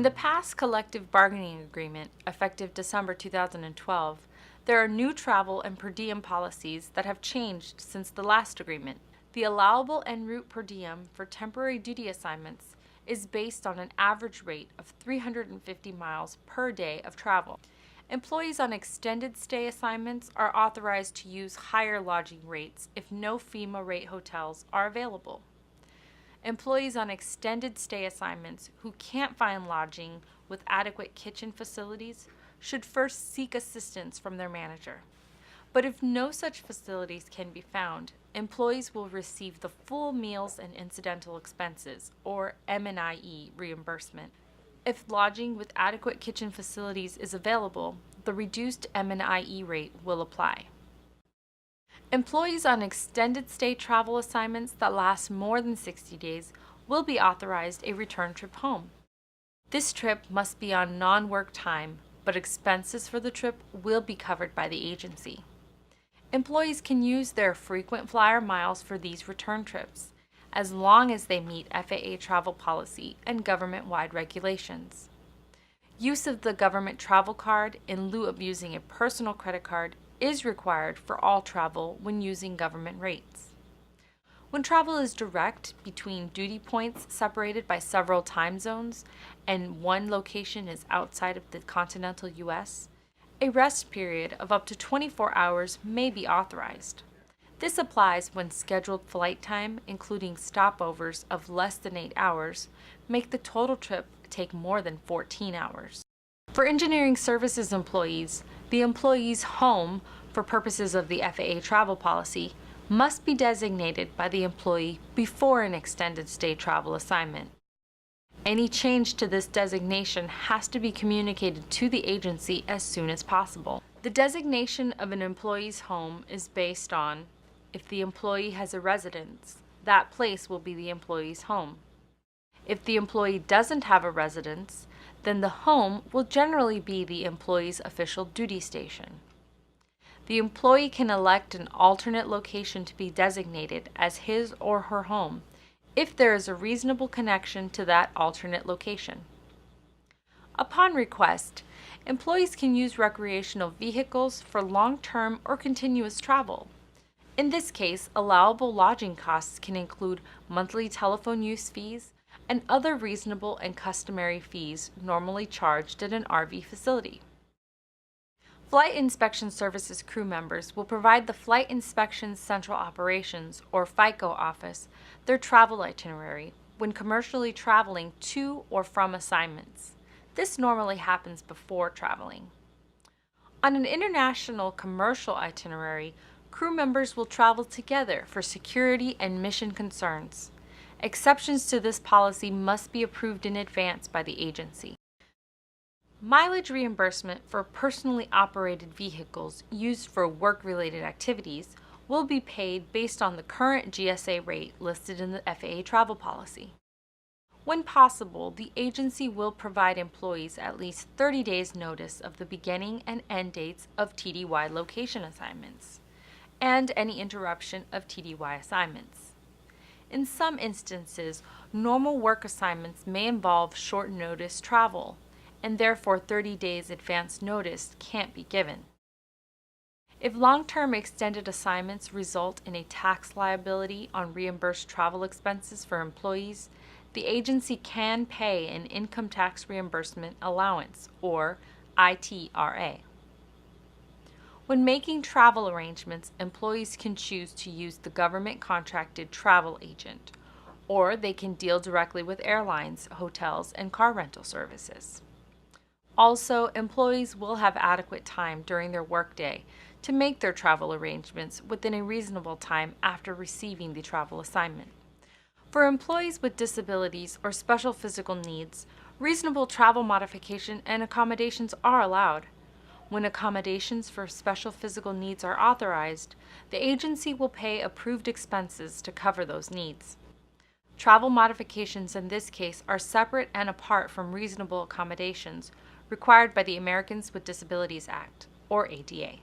In the PASS collective bargaining agreement, effective December 2012, there are new travel and per diem policies that have changed since the last agreement. The allowable en route per diem for temporary duty assignments is based on an average rate of 350 miles per day of travel. Employees on extended stay assignments are authorized to use higher lodging rates if no FEMA rate hotels are available. Employees on extended stay assignments who can't find lodging with adequate kitchen facilities should first seek assistance from their manager. But if no such facilities can be found, employees will receive the full meals and incidental expenses, or M&IE reimbursement. If lodging with adequate kitchen facilities is available, the reduced M&IE rate will apply. Employees on extended stay travel assignments that last more than 60 days will be authorized a return trip home. This trip must be on non-work time, but expenses for the trip will be covered by the agency. Employees can use their frequent flyer miles for these return trips, as long as they meet FAA travel policy and government-wide regulations. Use of the government travel card in lieu of using a personal credit card is required for all travel when using government rates. When travel is direct between duty points separated by several time zones and one location is outside of the continental U.S., a rest period of up to 24 hours may be authorized. This applies when scheduled flight time, including stopovers of less than 8 hours, make the total trip take more than 14 hours. For engineering services employees, the employee's home, for purposes of the FAA travel policy, must be designated by the employee before an extended stay travel assignment. Any change to this designation has to be communicated to the agency as soon as possible. The designation of an employee's home is based on if the employee has a residence, that place will be the employee's home. If the employee doesn't have a residence, then the home will generally be the employee's official duty station. The employee can elect an alternate location to be designated as his or her home if there is a reasonable connection to that alternate location. Upon request, employees can use recreational vehicles for long-term or continuous travel. In this case, allowable lodging costs can include monthly telephone use fees and other reasonable and customary fees normally charged at an RV facility. Flight Inspection Services crew members will provide the Flight Inspection Central Operations, or FICO office, their travel itinerary when commercially traveling to or from assignments. This normally happens before traveling. On an international commercial itinerary, crew members will travel together for security and mission concerns. Exceptions to this policy must be approved in advance by the agency. Mileage reimbursement for personally operated vehicles used for work-related activities will be paid based on the current GSA rate listed in the FAA travel policy. When possible, the agency will provide employees at least 30 days notice of the beginning and end dates of TDY location assignments, and any interruption of TDY assignments. In some instances, normal work assignments may involve short notice travel, and therefore 30 days advance notice can't be given. If long-term extended assignments result in a tax liability on reimbursed travel expenses for employees, the agency can pay an income tax reimbursement allowance, or ITRA. When making travel arrangements, employees can choose to use the government-contracted travel agent, or they can deal directly with airlines, hotels, and car rental services. Also, employees will have adequate time during their workday to make their travel arrangements within a reasonable time after receiving the travel assignment. For employees with disabilities or special physical needs, reasonable travel modification and accommodations are allowed. When accommodations for special physical needs are authorized, the agency will pay approved expenses to cover those needs. Travel modifications in this case are separate and apart from reasonable accommodations required by the Americans with Disabilities Act, or ADA.